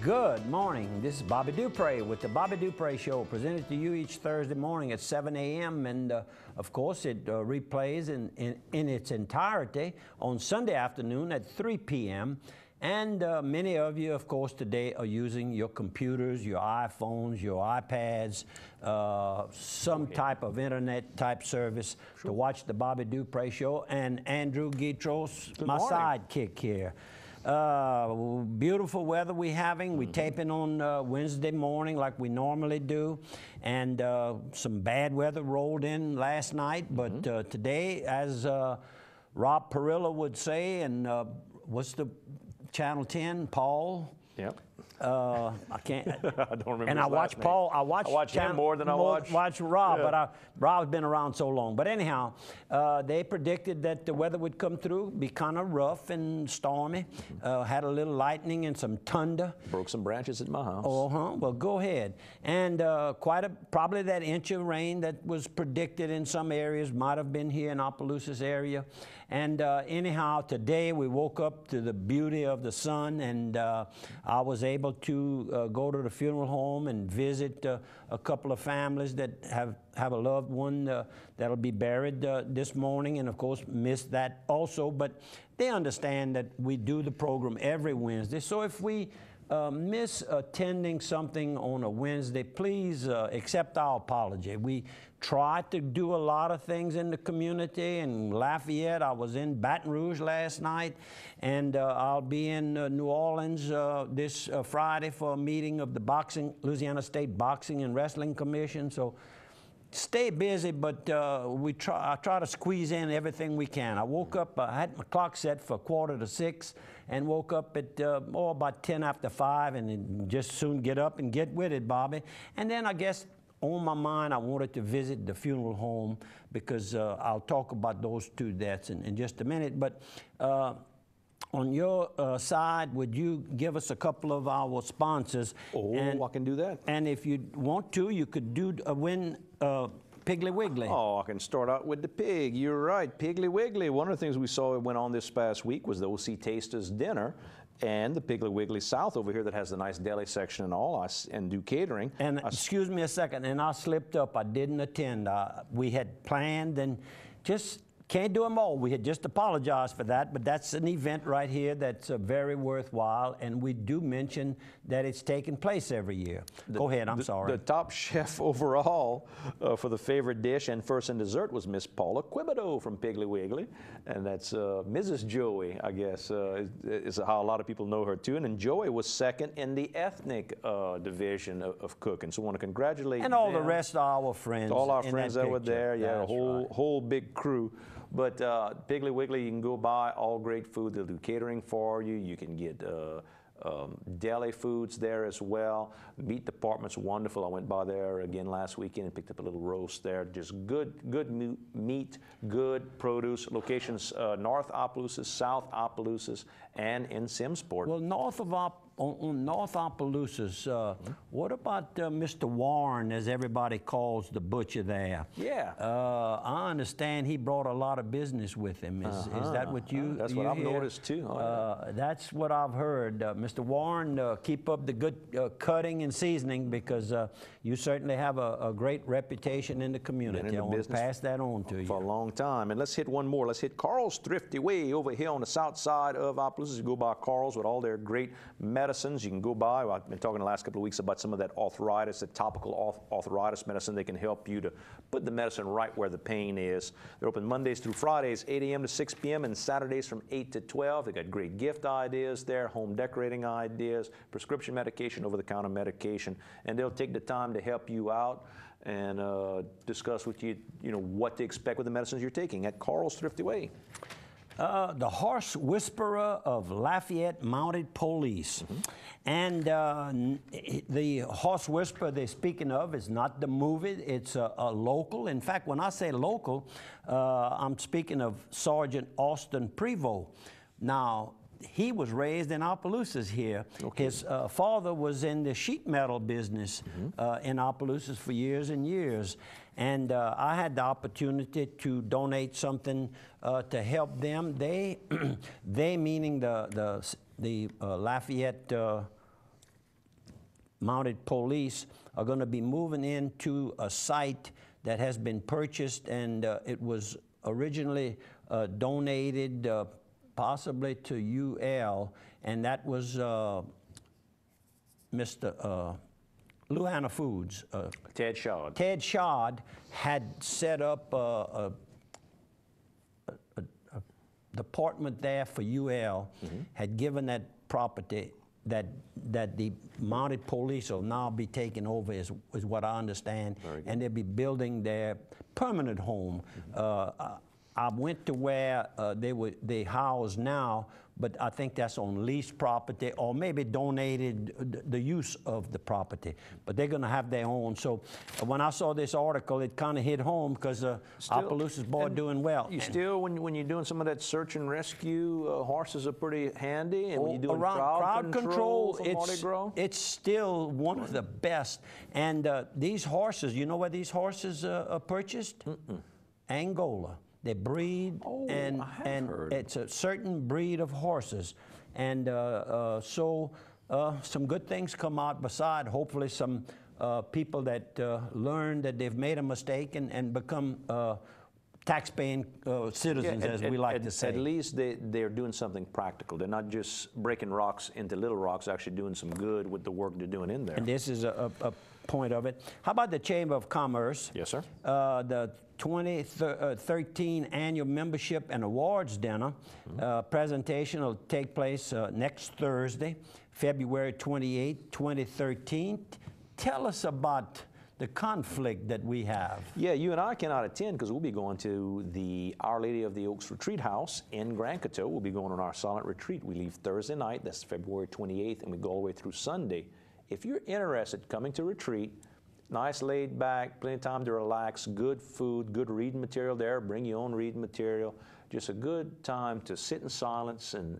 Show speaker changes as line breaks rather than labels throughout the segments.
Good morning. This is Bobby Dupre with the Bobby Dupre Show, presented to you each Thursday morning at 7 a.m. And of course, it replays in its entirety on Sunday afternoon at 3 p.m. And many of you, of course, today are using your computers, your iPhones, your iPads, some type of internet type service to watch the Bobby Dupre Show. And Andrew Guitros, my sidekick here. Beautiful weather we're having. We're taping on Wednesday morning like we normally do. And some bad weather rolled in last night. But today, as Rob Perilla would say, and what's the Channel 10, Paul?
Yep.
I can't.
I don't remember.
And I watch Paul. I watch
him more than I
watch Rob, but Rob's been around so long. But anyhow, they predicted that the weather would come through, be kind of rough and stormy. Had a little lightning and some thunder.
Broke some branches at my house.
Well, go ahead. And probably that inch of rain that was predicted in some areas might have been here in Opelousas area. And anyhow, today we woke up to the beauty of the sun, and I was able to go to the funeral home and visit a couple of families that have a loved one that'll be buried this morning, and of course missed that also. But they understand that we do the program every Wednesday. So if we miss attending something on a Wednesday, please accept our apology. We try to do a lot of things in the community. In Lafayette, I was in Baton Rouge last night, and I'll be in New Orleans this Friday for a meeting of the Louisiana State Boxing and Wrestling Commission. So stay busy, but I try to squeeze in everything we can. I woke up, I had my clock set for 5:45, and woke up at about 10 after 5, and just soon get up and get with it, Bobby. And then I guess on my mind, I wanted to visit the funeral home, because I'll talk about those two deaths in just a minute. But on your side, would you give us a couple of our sponsors?
Oh, I can do that.
And if you want to, you could do win Piggly Wiggly.
Oh, I can start out with the pig. You're right, Piggly Wiggly. One of the things we saw went on this past week was the OC Tasters dinner, and the Piggly Wiggly South over here that has the nice deli section and all, and do catering.
And excuse me a second, and I slipped up. I didn't attend. We had planned, and just can't do them all. We had just apologized for that, but that's an event right here that's very worthwhile, and we do mention that it's taking place every year. Go ahead, I'm sorry.
The top chef overall for the favorite dish and first in dessert was Miss Paula Quibido from Piggly Wiggly, and that's Mrs. Joey, I guess, is how a lot of people know her too. And then Joey was second in the ethnic division of cooking, so I want to congratulate
and all the rest of our friends.
All our friends that were there, yeah, a
right.
whole big crew. But Piggly Wiggly, you can go by, all great food. They'll do catering for you. You can get deli foods there as well. Meat department's wonderful. I went by there again last weekend and picked up a little roast there. Just good meat, good produce. Locations North Opelousas, South Opelousas, and in Simsport.
Well, north of North Opelousas, what about Mr. Warren, as everybody calls the butcher there?
Yeah.
I understand he brought a lot of business with him. Is that what you
That's what I've noticed too.
That's what I've heard. Mr. Warren, keep up the good cutting and seasoning, because you certainly have a great reputation in the community. I want to pass that on to you.
For a long time. And let's hit one more. Let's hit Carl's Thrifty Way over here on the south side of Opelousas. You go by Carl's with all their great medicines. You can go by. I've been talking the last couple of weeks about some of that arthritis, the topical arthritis medicine. They can help you to put the medicine right where the pain is. They're open Mondays through Fridays, 8 a.m. to 6 p.m. and Saturdays from 8 to 12. They got great gift ideas there, home decorating ideas, prescription medication, over-the-counter medication, and they'll take the time to help you out and discuss with you, what to expect with the medicines you're taking at Carl's Thrifty Way.
The Horse Whisperer of Lafayette Mounted Police. And the Horse Whisperer they're speaking of is not the movie, it's a local. In fact, when I say local, I'm speaking of Sergeant Austin Prevost. Now, he was raised in Opelousas here. Okay. His father was in the sheet metal business in Opelousas for years and years. And I had the opportunity to donate something to help them. They meaning the Lafayette mounted police are going to be moving into a site that has been purchased, and it was originally donated possibly to UL, and that was Mr. Louisiana Foods.
Ted Shod.
Ted Shod had set up a department there for UL, had given that property that the mounted police will now be taking over, is what I understand, and they'll be building their permanent home. I went to where they house now, but I think that's on leased property or maybe donated the use of the property. But they're going to have their own. So when I saw this article, it kind of hit home because Opelousas boy doing well.
You still, when you're doing some of that search and rescue, horses are pretty handy. And when you're doing crowd control for Mardi Gras?
It's still one of the best. And these horses, you know where these horses are purchased? Angola. They breed, and it's a certain breed of horses. And so some good things come out beside, hopefully, some people that learn that they've made a mistake and become tax-paying citizens, as we like to say.
At least they're doing something practical. They're not just breaking rocks into little rocks, actually doing some good with the work they're doing in there.
And this is a point of it. How about the Chamber of Commerce?
Yes, sir.
The 2013 Annual Membership and Awards Dinner presentation will take place next Thursday, February 28, 2013. Tell us about the conflict that we have.
Yeah, you and I cannot attend because we'll be going to the Our Lady of the Oaks Retreat House in Grand Coteau. We'll be going on our silent retreat. We leave Thursday night, that's February 28th, and we go all the way through Sunday. If you're interested in coming to retreat, nice laid back, plenty of time to relax, good food, good reading material there, bring your own reading material, just a good time to sit in silence and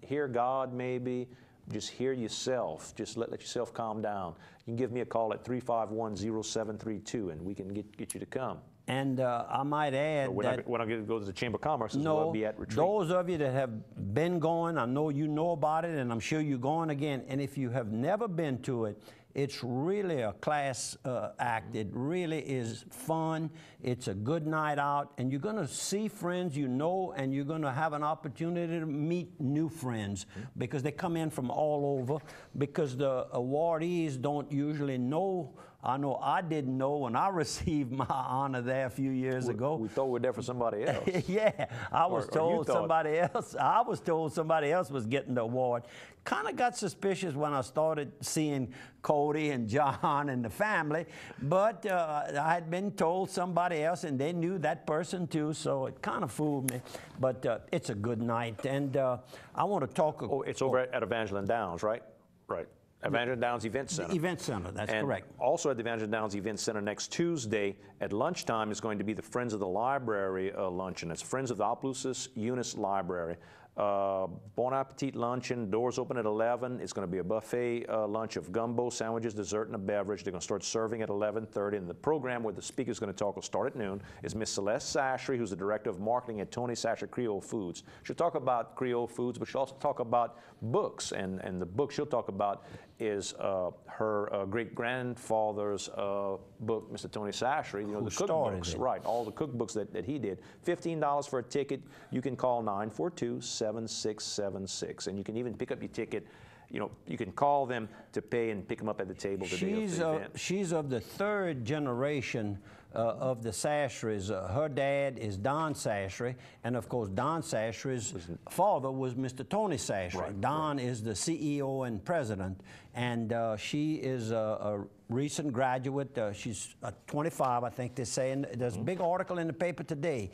hear God maybe, just hear yourself, just let yourself calm down. You can give me a call at 351-0732 and we can get you to come.
And I might add
we're not going to go to the Chamber of Commerce, we'll be at retreat.
Those of you that have been going, I know you know about it, and I'm sure you're going again. And if you have never been to it, it's really a class act. It really is fun. It's a good night out, and you're going to see friends you know, and you're going to have an opportunity to meet new friends because they come in from all over, because the awardees don't usually know. I know I didn't know when I received my honor there a few years ago.
We thought we were there for somebody else.
Yeah, I was told somebody else. I was told somebody else was getting the award. Kind of got suspicious when I started seeing Cody and John and the family, but I had been told somebody else, and they knew that person too, so it kind of fooled me. But it's a good night, and I want to talk.
Oh, it's over at Evangeline Downs, right? Right. Evangeline Downs Event Center.
The Event Center, that's correct.
Also at the Evangeline Downs Event Center next Tuesday at lunchtime is going to be the Friends of the Library luncheon. It's Friends of the Opelousas Eunice Library. Bon appetit luncheon, doors open at 11. It's going to be a buffet lunch of gumbo, sandwiches, dessert, and a beverage. They're going to start serving at 11:30, and the program where the speaker is going to talk will start at noon is Miss Celeste Sashry, who's the Director of Marketing at Tony Sashry Creole Foods. She'll talk about Creole foods, but she'll also talk about books, and the book she'll talk about is her great-grandfather's book, Mr. Tony Sashry, you know, the cookbooks. Right, all the cookbooks that he did. $15 for a ticket. You can call 942-7676, and you can even pick up your ticket. You know, you can call them to pay and pick them up at the table the day of the event.
She's of the third generation of the Sashrys. Her dad is Don Sashry, and of course Don Sashry's father was Mr. Tony Sashry. Right, Don is the CEO and president, and she is a recent graduate. She's 25, I think they're saying. There's a big article in the paper today.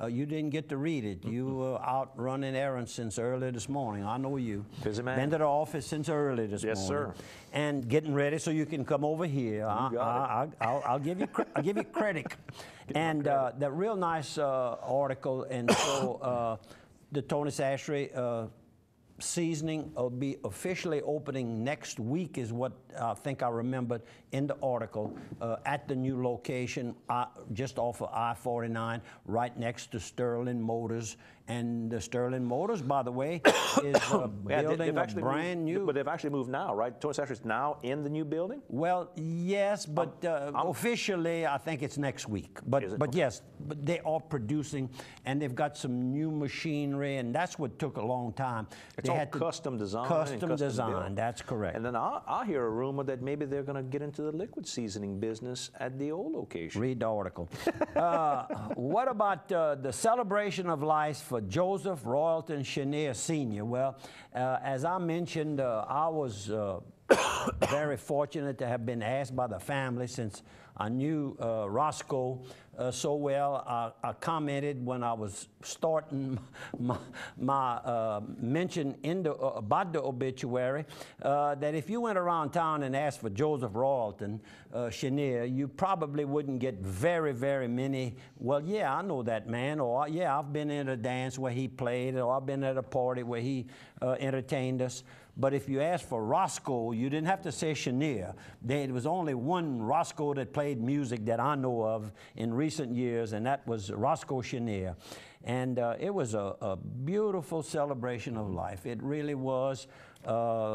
You didn't get to read it. You were out running errands since early this morning. I know you.
Busy man.
Been to the office since early this morning.
Yes, sir.
And getting ready so you can come over here. I'll give you credit. And that real nice article, and so the Tony Sashry seasoning will be officially opening next week, is what I think I remembered in the article, at the new location just off of I-49, right next to Sterling Motors. And the Sterling Motors, by the way, is building a brand new.
But they've actually moved now, right? Toy Factory is now in the new building?
Well, yes, but officially, I think it's next week. But yes, but they are producing, and they've got some new machinery, and that's what took a long time.
It's all custom design.
Custom design, that's correct.
And then I hear a rumor that maybe they're going to get into the liquid seasoning business at the old location.
Read the article. What about the celebration of life for Joseph Royalton Chenier Sr.? Well, as I mentioned, I was very fortunate to have been asked by the family, since I knew Roscoe so well. I commented when I was starting my mention about the obituary that if you went around town and asked for Joseph Royalton Chenier, you probably wouldn't get very, very many, well, yeah, I know that man, or yeah, I've been in a dance where he played, or I've been at a party where he entertained us. But if you asked for Roscoe, you didn't have to say Chenier. There was only one Roscoe that played music that I know of in recent years, and that was Roscoe Chenier. And it was a beautiful celebration of life. It really was.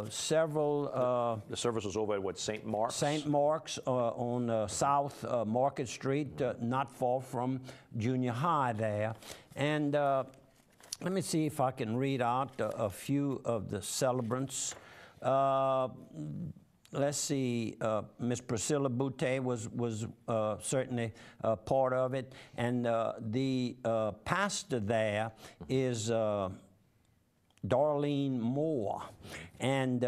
Several...
the service was over at what, St. Mark's?
St. Mark's on South Market Street, not far from junior high there. And let me see if I can read out a few of the celebrants. Let's see, Miss Priscilla Boutte was certainly part of it. And the pastor there is Darlene Moore. And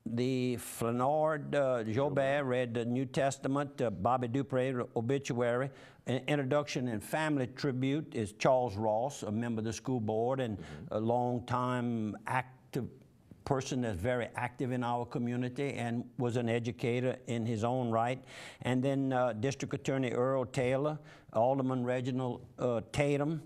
the Flanard Jobert read the New Testament. Bobby Dupree obituary. An introduction and family tribute is Charles Ross, a member of the school board and a long-time active person that's very active in our community and was an educator in his own right. And then District Attorney Earl Taylor, Alderman Reginald Tatum,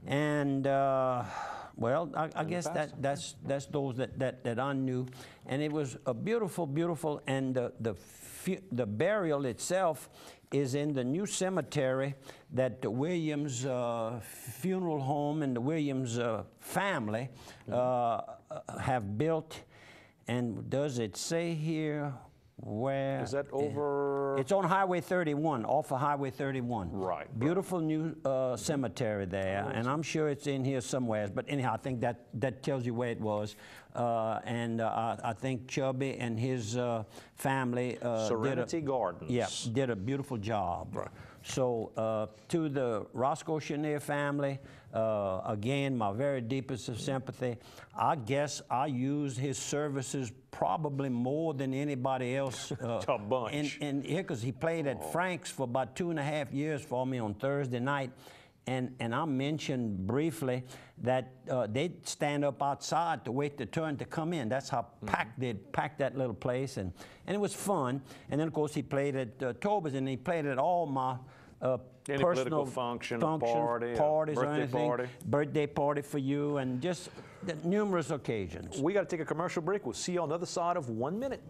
and well, I guess that's those that I knew. And it was a beautiful, beautiful, and the burial itself is in the new cemetery that the Williams Funeral Home and the Williams family have built. And does it say here where?
Is that over?
It's on Highway 31, off of Highway 31.
Right.
Beautiful new cemetery there, and I'm sure it's in here somewhere. But anyhow, I think that tells you where it was. And I think Chubby and his family
Serenity Gardens.
Yeah, did a beautiful job. Right. So to the Roscoe Chenier family, again, my very deepest of sympathy. I guess I used his services probably more than anybody else
a bunch.
in here, because he played at Frank's for about 2.5 years for me on Thursday night. And I mentioned briefly that they'd stand up outside to wait their turn to come in. That's how packed they'd pack that little place, and it was fun. And then, of course, he played at Toba's, and he played at all my
any
personal
political function,
parties or anything, birthday party for you, and just numerous occasions.
We got to take a commercial break. We'll see you on the other side of 1 minute.